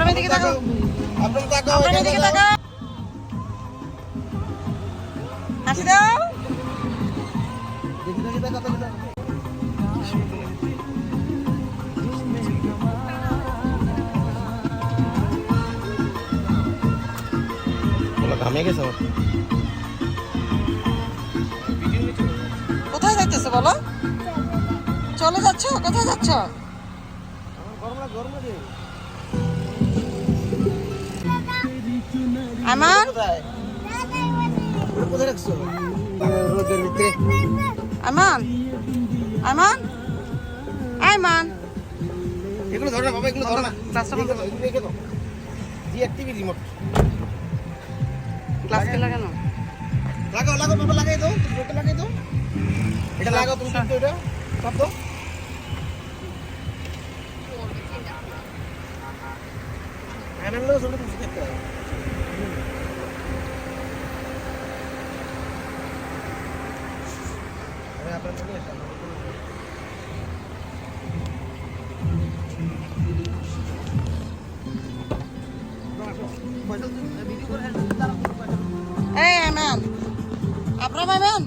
আপনার দিকে তাকাও, আপনার দিকে তাকাও, হাসি দাও। ঘামে গেছে। কোথায় যাইতেছো বলো? চলে যাচ্ছ? কোথায় যাচ্ছ? আমান, কোথায় রাখছো? রোদের ভিতরে। আমান, আমান, আমান। এগুলো ধরো না বাবা, এগুলো ধরো না। ক্লাসটা বন্ধ করো। এগুলো রেখে দাও। ডিএক্টিভি রিমোট। ক্লাসকে লাগানো। লাগাও লাগাও বাবা, লাগাই দাও। এটা লাগাই দাও। এটা লাগাও তুমি, কিন্তু এটা সব দাও। হ্যান্ডেল লাগাও, সবটা তুমি শিখতে হবে। আমি আপনার জন্য এসেছি। এই আমান, আপনার আমান।